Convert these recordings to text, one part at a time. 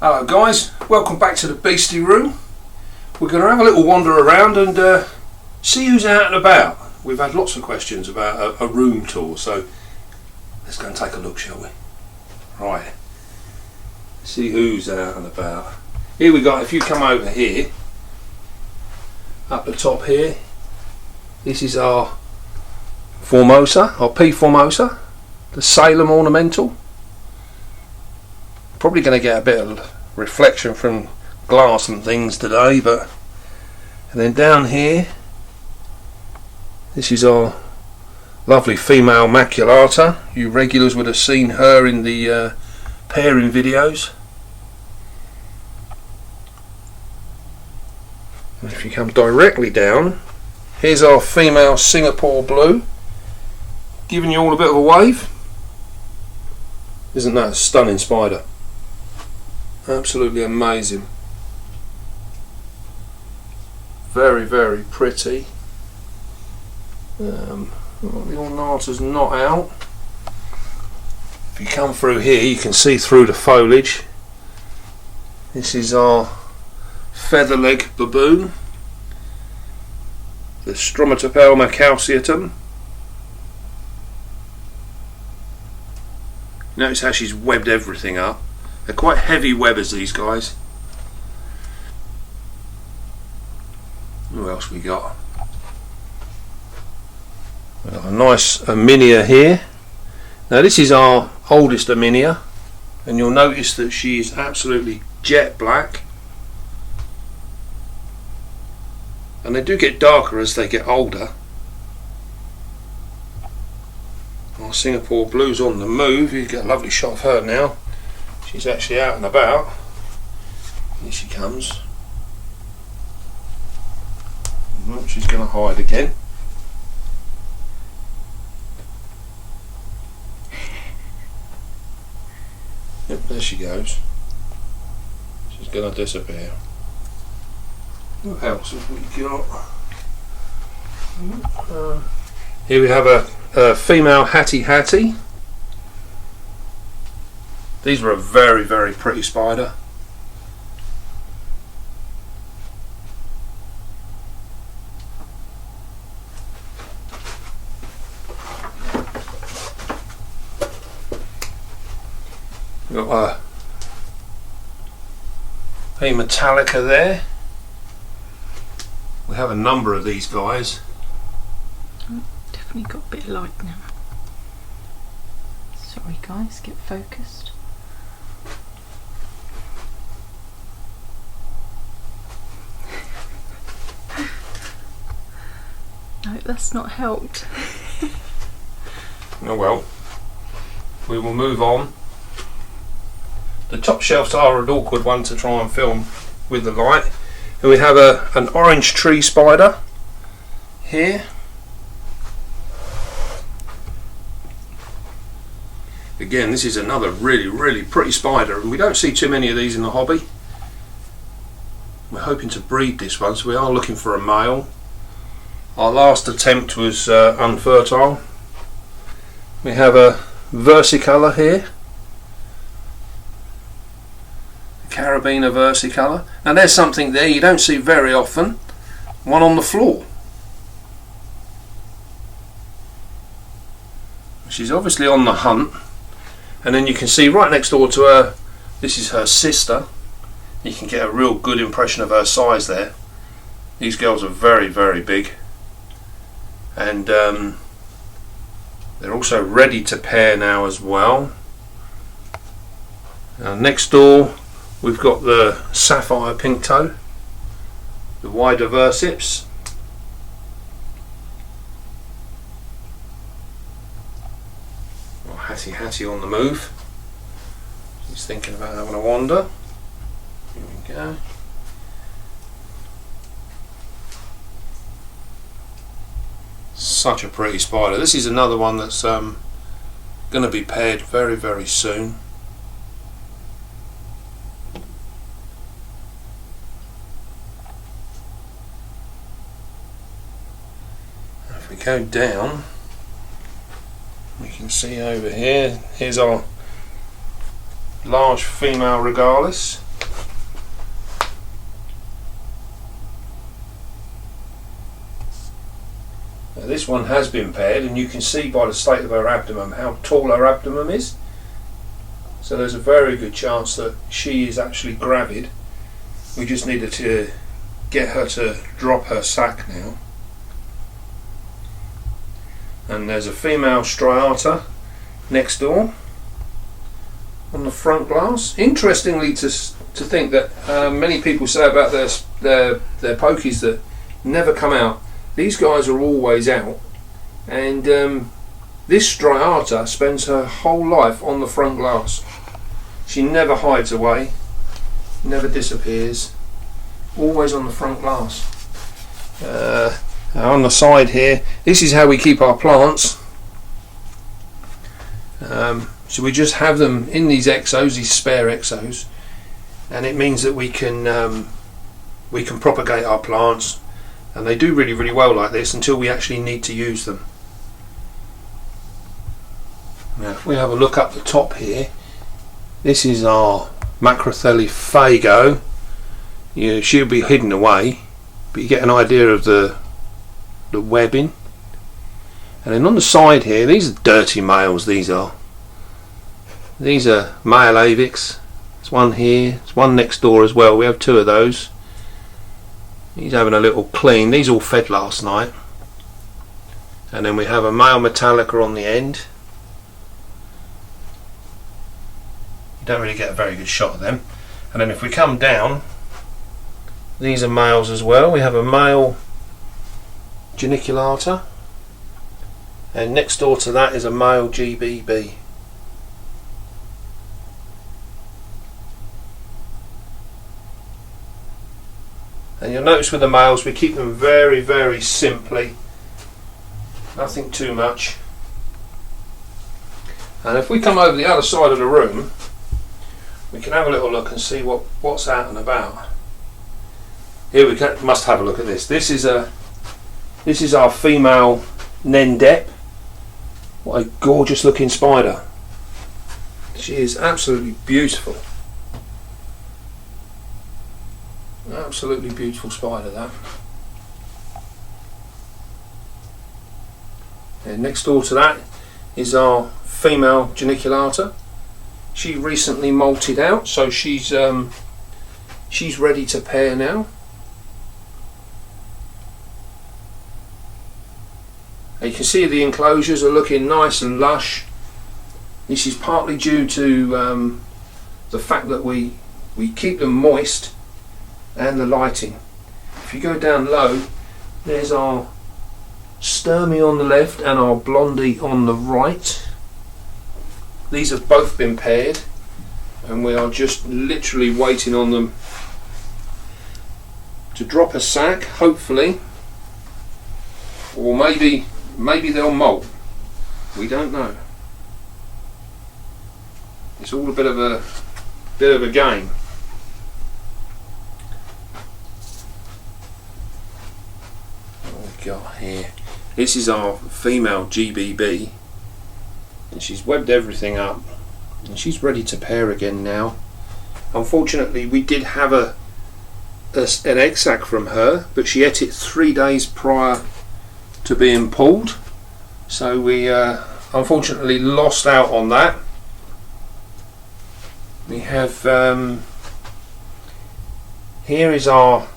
Hello guys, welcome back to the Beastie room. We're going to have a little wander around and see who's out and about. We've had lots of questions about a room tour, so let's go and take a look, shall we? Right, see who's out and about. Here we go. If you come over here, up the top here, this is our Formosa, our P Formosa, the Salem ornamental. Probably going to get a bit of reflection from glass and things today, but and then down here, this is our lovely female maculata. You regulars would have seen her in the pairing videos. And if you come directly down, here's our female Singapore blue, giving you all a bit of a wave. Isn't that a stunning spider? Absolutely amazing. Very, very pretty. The ornata's not out. If you come through here, you can see through the foliage. This is our featherleg baboon, the Stromatopelma calceatum. Notice how she's webbed everything up. They're quite heavy webbers, these guys. Who else we got? We've got a nice Aminia here. Now this is our oldest Aminia, and you'll notice that she is absolutely jet black. And they do get darker as they get older. Our Singapore blue's on the move. You get a lovely shot of her now. She's actually out and about. Here she comes. Oh, she's going to hide again. Yep, there she goes. She's going to disappear. What else have we got? Here we have a female Hattie. These were a very, very pretty spider. We've got a Metallica there. We have a number of these guys. Oh, definitely got a bit of light now. Sorry guys, get focused. No, that's not helped. Oh well, we will move on. The top shelves are an awkward one to try and film with the light. And we have an orange tree spider here. Again, this is another really, really pretty spider, and we don't see too many of these in the hobby. We're hoping to breed this one, so we are looking for a male. Our last attempt was unfertile. We have a Versicolor here, the Carabiner Versicolor. Now there's something there you don't see very often, one on the floor. She's obviously on the hunt, and then you can see right next door to her, this is her sister. You can get a real good impression of her size there. These girls are very, very big. And they're also ready to pair now as well. Now next door we've got the Sapphire Pinto, the wider versips. Oh, Hattie on the move. She's thinking about having a wander. Here we go. Such a pretty spider. This is another one that's going to be paired very, very soon. If we go down, we can see over here, here's our large female Regalis. Now this one has been paired, and you can see by the state of her abdomen how tall her abdomen is. So there's a very good chance that she is actually gravid. We just needed to get her to drop her sac now. And there's a female striata next door on the front glass. Interestingly to think that many people say about their pokies that never come out. These guys are always out, and this striata spends her whole life on the front glass. She never hides away, never disappears, always on the front glass. On the side here, this is how we keep our plants. So we just have them in these exos, these spare exos, and it means that we can propagate our plants, and they do really, really well like this until we actually need to use them. Now if we have a look up the top here, this is our Macrotheliphago. She'll be hidden away, but you get an idea of the webbing. And then on the side here, these are dirty males. These are male avics. There's one here, there's one next door as well. We have two of those. He's having a little clean. These all fed last night. And then we have a male Metallica on the end. You don't really get a very good shot of them. And then if we come down, these are males as well. We have a male Geniculata, and next door to that is a male GBB. And you'll notice with the males we keep them very, very simply, nothing too much. And if we come over the other side of the room, we can have a little look and see what's out and about. Here we must have a look at this. This is our female Nendep. What a gorgeous looking spider. She is absolutely beautiful. Absolutely beautiful spider, that. And next door to that is our female Geniculata. She recently molted out, so she's ready to pair now. And you can see the enclosures are looking nice and lush. This is partly due to the fact that we keep them moist and the lighting. If you go down low, there's our Sturmy on the left and our Blondie on the right. These have both been paired, and we are just literally waiting on them to drop a sac, hopefully, or maybe they'll molt. We don't know. It's all a bit of a game. What we got here? This is our female GBB, and she's webbed everything up, and she's ready to pair again now. Unfortunately, we did have an egg sac from her, but she ate it 3 days prior to being pulled, so we unfortunately lost out on that. We have here is our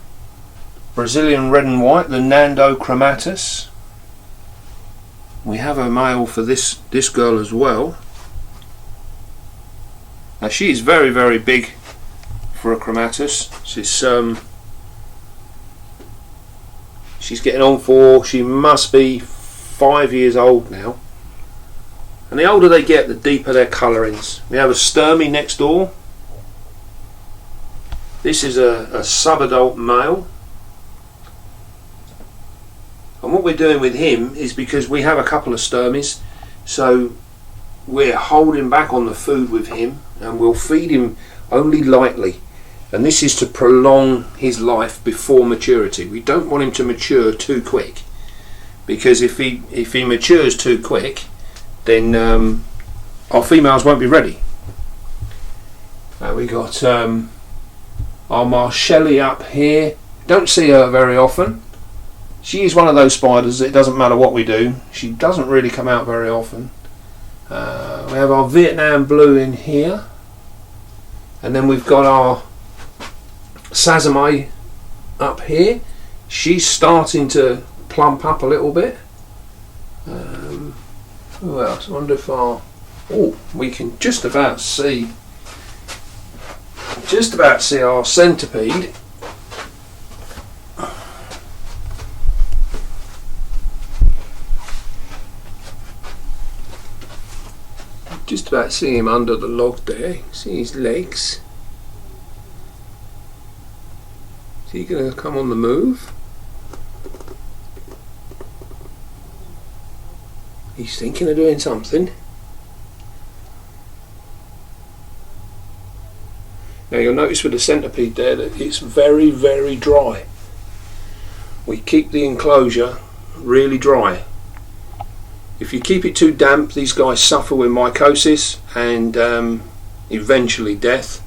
Brazilian red and white, the Nando chromatus. We have a male for this girl as well. Now she is very, very big for a chromatus. She's getting on for, she must be 5 years old now. And the older they get, the deeper their colourings. We have a Sturmy next door. This is a subadult male. And what we're doing with him is, because we have a couple of Sturmies, so we're holding back on the food with him, and we'll feed him only lightly. And this is to prolong his life before maturity. We don't want him to mature too quick, because if he matures too quick, then our females won't be ready. We got our Marcelli up here. Don't see her very often. She is one of those spiders, it doesn't matter what we do. She doesn't really come out very often. We have our Vietnam blue in here. And then we've got our Sazame up here. She's starting to plump up a little bit. Who else? I wonder if our... Oh, we can just about see our Centipede. Just about see him under the log there. See his legs. Is he going to come on the move? He's thinking of doing something. Now you'll notice with the Centipede there that it's very, very dry. We keep the enclosure really dry. If you keep it too damp, these guys suffer with mycosis and eventually death.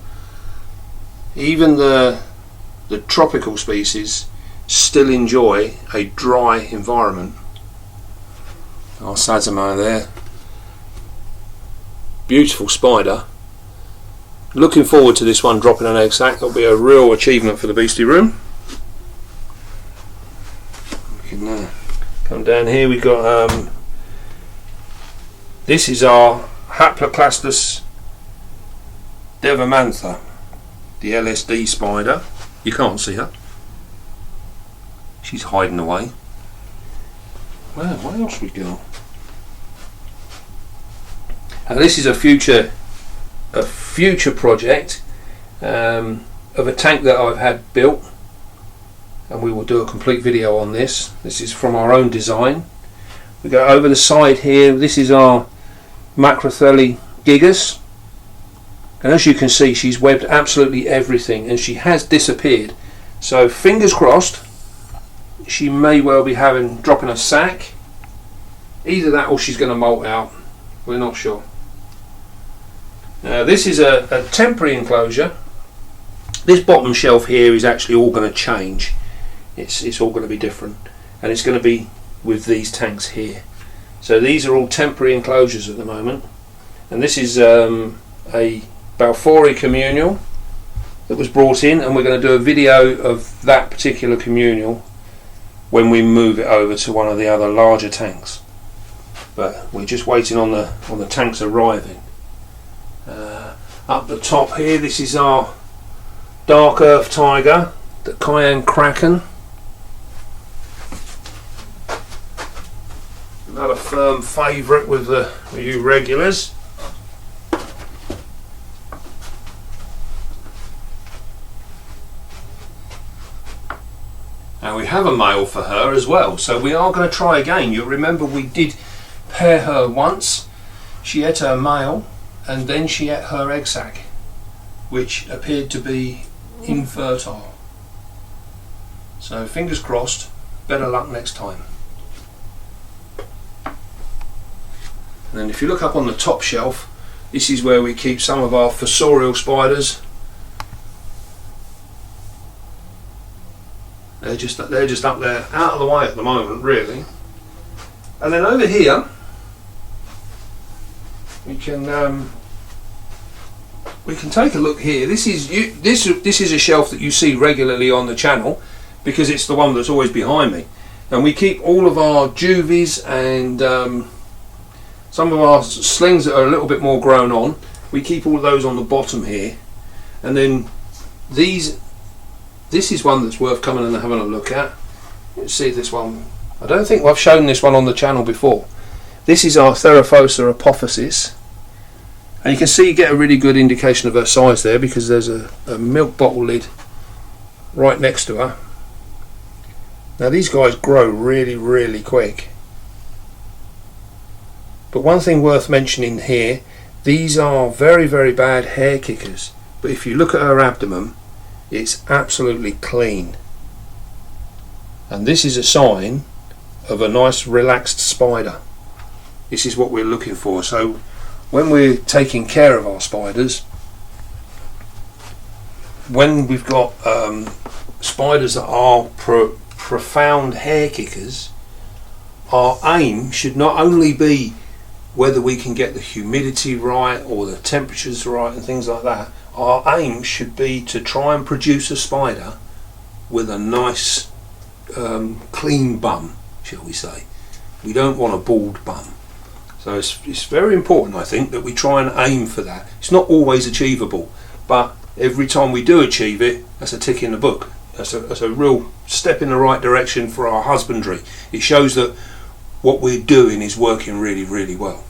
Even the tropical species still enjoy a dry environment. Our Sazama there. Beautiful spider. Looking forward to this one dropping an egg sac. That'll be a real achievement for the Beastie room. We can come down here. We've got this is our Haploclastus devamantha, the LSD spider. You can't see her. She's hiding away. Well, where else we go? This is a future project of a tank that I've had built, and we will do a complete video on this. This is from our own design. We go over the side here. This is our Macrotheliphago, and as you can see, she's webbed absolutely everything, and she has disappeared. So fingers crossed, she may well be dropping a sack. Either that or she's going to molt out. We're not sure. This is a temporary enclosure. This bottom shelf here is actually all going to change. It's all going to be different, and it's going to be with these tanks here. So these are all temporary enclosures at the moment, and this is a Balfouri communal that was brought in, and we're going to do a video of that particular communal when we move it over to one of the other larger tanks. But we're just waiting on the tanks arriving. Up the top here, this is our Dark Earth Tiger, the Cayenne Kraken. Another firm favourite with you regulars. And we have a male for her as well, so we are going to try again. You'll remember we did pair her once. She ate her male, and then she ate her egg sac, which appeared to be infertile. So fingers crossed, better luck next time. And then if you look up on the top shelf, this is where we keep some of our Fersorial Spiders. They're just up there, out of the way at the moment, really. And then over here, we can take a look here. This is a shelf that you see regularly on the channel because it's the one that's always behind me. And we keep all of our juvies and some of our slings that are a little bit more grown on. We keep all of those on the bottom here. And then this is one that's worth coming and having a look at. Let's see this one. I don't think I've shown this one on the channel before. This is our Theraphosa Hypothesis. And you can see, you get a really good indication of her size there because there's a milk bottle lid right next to her. Now these guys grow really, really quick. But one thing worth mentioning here, these are very, very bad hair kickers. But if you look at her abdomen, it's absolutely clean. And this is a sign of a nice relaxed spider. This is what we're looking for. So when we're taking care of our spiders, when we've got spiders that are profound hair kickers, our aim should not only be whether we can get the humidity right or the temperatures right and things like that. Our aim should be to try and produce a spider with a nice clean bum, shall we say. We don't want a bald bum. So it's very important, I think, that we try and aim for that. It's not always achievable, but every time we do achieve it, that's a tick in the book. That's a real step in the right direction for our husbandry. It shows that what we're doing is working really, really well.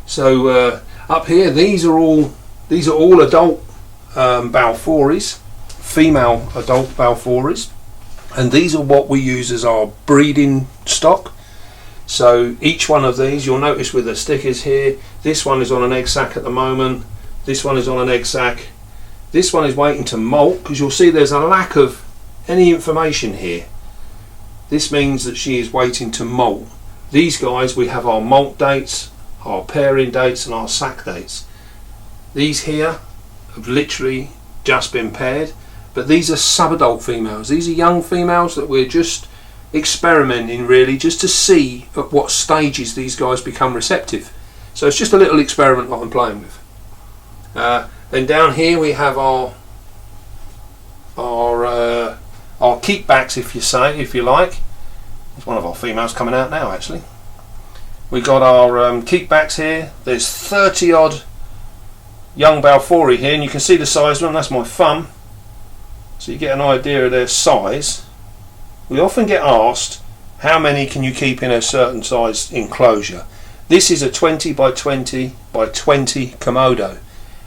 So up here, these are all adult Balfours, female adult Balfours, and these are what we use as our breeding stock. So each one of these, you'll notice with the stickers here, this one is on an egg sac at the moment, this one is on an egg sac, this one is waiting to molt, because you'll see there's a lack of any information here. This means that she is waiting to molt. These guys, we have our molt dates, our pairing dates and our sac dates. These here have literally just been paired, but these are subadult females. These are young females that we're just experimenting, really, just to see at what stages these guys become receptive. So it's just a little experiment that I'm playing with. Then down here we have our keepbacks, if you like. There's one of our females coming out now, actually. We got our keepbacks here. There's 30 odd young Balfouri here, and you can see the size of them. That's my thumb, so you get an idea of their size. We often get asked, how many can you keep in a certain size enclosure? This is a 20 by 20 by 20 Komodo,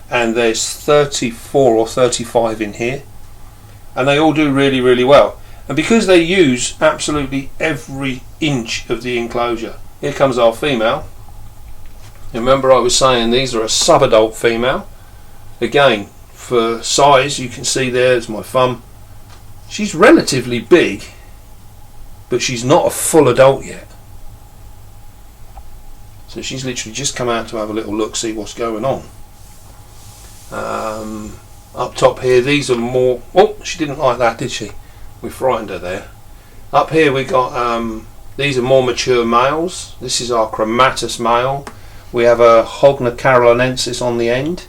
and there's 34 or 35 in here, and they all do really, really well. And because they use absolutely every inch of the enclosure. Here comes our female. Remember, I was saying these are a subadult female. Again, for size, you can see there's my thumb. She's relatively big, but she's not a full adult yet. So she's literally just come out to have a little look, see what's going on. Up top here, these are more... Oh, she didn't like that, did she? We frightened her there. Up here we got... these are more mature males. This is our chromatus male. We have a Hogna carolinensis on the end.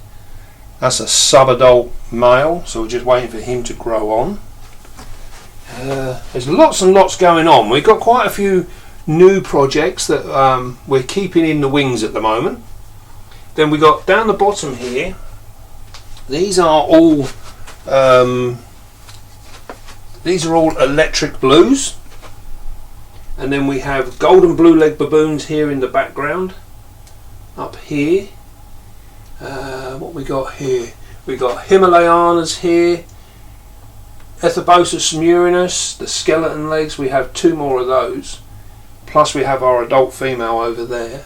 That's a subadult male, so we're just waiting for him to grow on. There's lots and lots going on. We've got quite a few new projects that we're keeping in the wings at the moment. Then we got down the bottom here, these are all electric blues, and then we have golden blue leg baboons here in the background. Up here, what we got here? We got Himalayanas here, Ethebosus murinus, the skeleton legs. We have 2 more of those, plus we have our adult female over there.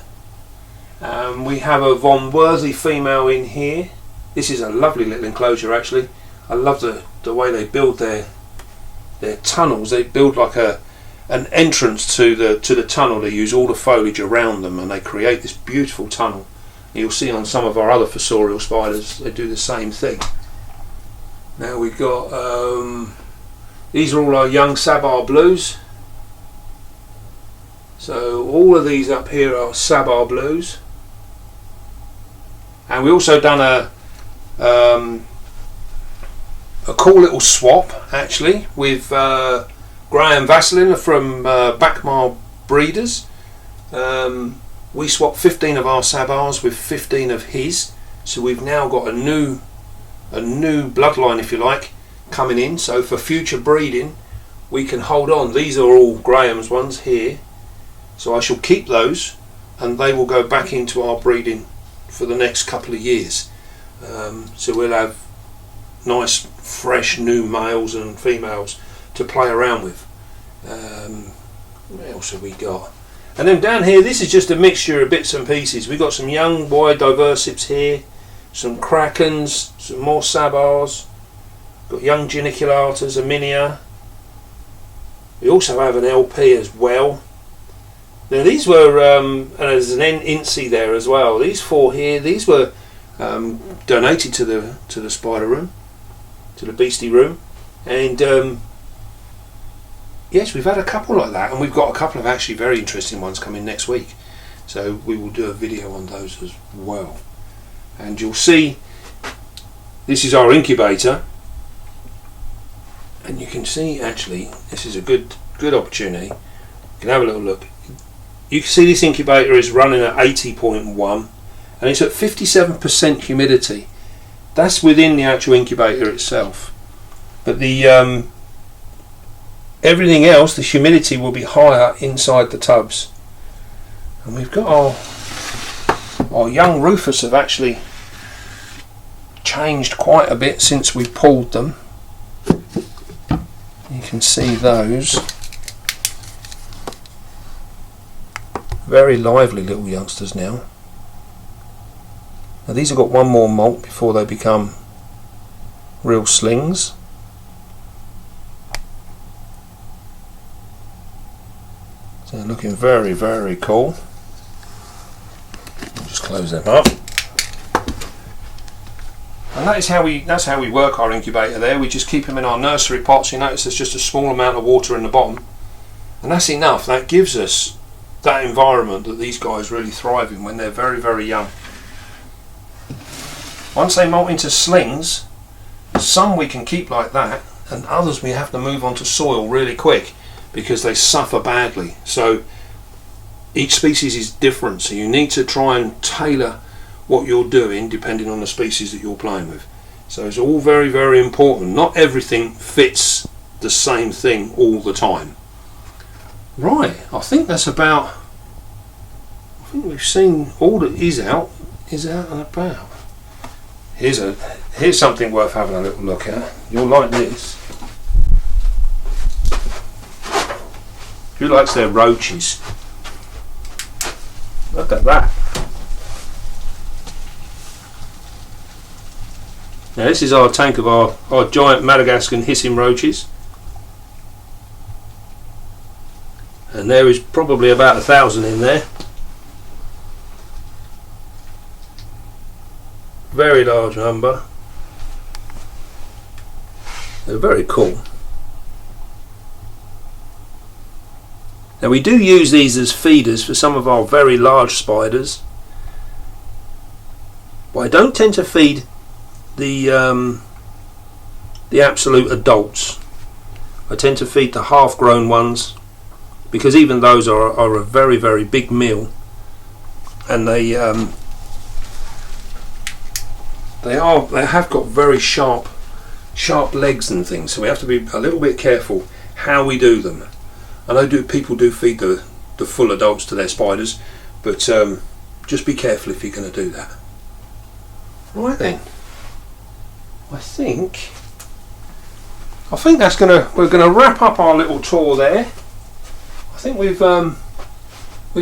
We have a Von Worthy female in here. This is a lovely little enclosure, actually. I love the way they build their tunnels. They build like an entrance to the tunnel. They use all the foliage around them, and they create this beautiful tunnel. You'll see on some of our other Fersorial spiders they do the same thing. Now we've got these are all our young Sabar blues. So all of these up here are Sabar blues, and we also done a cool little swap, actually, with Graham Vaseline from Backmar Breeders. We swapped 15 of our Sabars with 15 of his, so we've now got a new bloodline, if you like, coming in. So for future breeding we can hold on. These are all Graham's ones here, so I shall keep those, and they will go back into our breeding for the next couple of years. So we'll have nice fresh new males and females to play around with. What else have we got? And then down here, this is just a mixture of bits and pieces. We've got some young wide diversips here, some krakens, some more sabars, got young geniculatas, a minia. We also have an LP as well. Now these were, and there's an Incy there as well. These 4 here, these were donated to the spider room, to the Beastie room, and yes, we've had a couple like that, and we've got a couple of actually very interesting ones coming next week. So we will do a video on those as well. And you'll see, this is our incubator. And you can see, actually, this is a good opportunity. You can have a little look. You can see this incubator is running at 80.1, and it's at 57% humidity. That's within the actual incubator itself. But the everything else, the humidity will be higher inside the tubs. And we've got our young Rufus have actually changed quite a bit since we pulled them. You can see those. Very lively little youngsters now. Now these have got one more molt before they become real slings. So they're looking very, very cool. Just close them up. And that's how we work our incubator there. We just keep them in our nursery pots. You notice there's just a small amount of water in the bottom. And that's enough. That gives us that environment that these guys really thrive in when they're very, very young. Once they molt into slings, some we can keep like that, and others we have to move onto soil really quick because they suffer badly. So each species is different, so you need to try and tailor what you're doing depending on the species that you're playing with. So it's all very, very important. Not everything fits the same thing all the time. Right, I think that's about, I think we've seen all that is out and about. Here's something worth having a little look at. You'll like this. Who likes their roaches? Look at that. Now this is our tank of our giant Madagascan hissing roaches. And there is probably about 1,000 in there. Very large number. They're very cool. Now we do use these as feeders for some of our very large spiders, but I don't tend to feed the absolute adults. I tend to feed the half-grown ones, because even those are a very, very big meal, and they have got very sharp legs and things, so we have to be a little bit careful how we do them. I know people do feed the full adults to their spiders, but just be careful if you're going to do that. Right then, I think we're gonna wrap up our little tour there. I think we've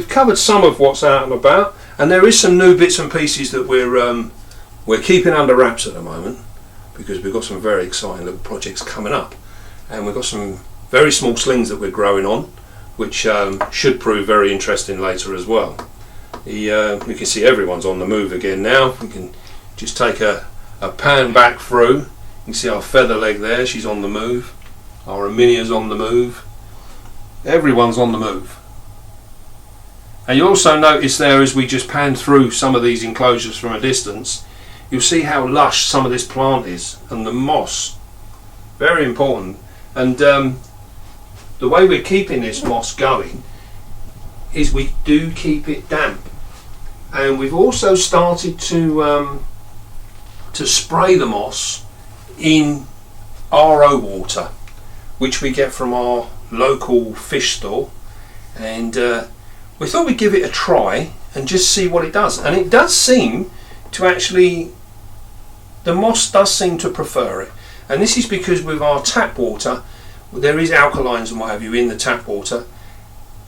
covered some of what's out and about, and there is some new bits and pieces that we're keeping under wraps at the moment, because we've got some very exciting little projects coming up, and we've got some very small slings that we're growing on, which should prove very interesting later as well. We can see everyone's on the move again now. We can just take a pan back through. You can see our feather leg there, she's on the move. Our Aminia's on the move. Everyone's on the move. And you also notice there, as we just pan through some of these enclosures from a distance, you'll see how lush some of this plant is, and the moss. Very important. And the way we're keeping this moss going is we do keep it damp, and we've also started to spray the moss in RO water, which we get from our local fish store, and we thought we'd give it a try and just see what it does. And it does seem to actually, the moss does seem to prefer it, and this is because with our tap water there is alkalines and what have you in the tap water,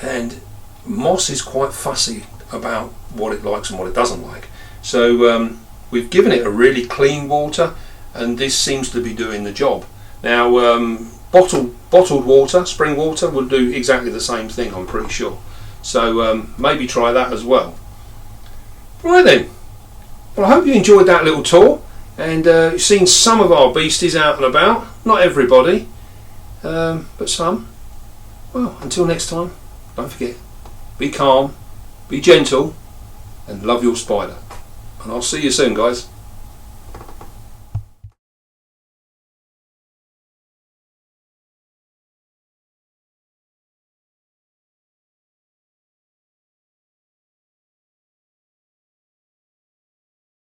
and moss is quite fussy about what it likes and what it doesn't like. So we've given it a really clean water, and this seems to be doing the job. Now bottled water, spring water, will do exactly the same thing, I'm pretty sure. So maybe try that as well. Right then, well, I hope you enjoyed that little tour, and you've seen some of our beasties out and about. Not everybody, but some. Well, until next time, don't forget, be calm, be gentle, and love your spider. And I'll see you soon, guys.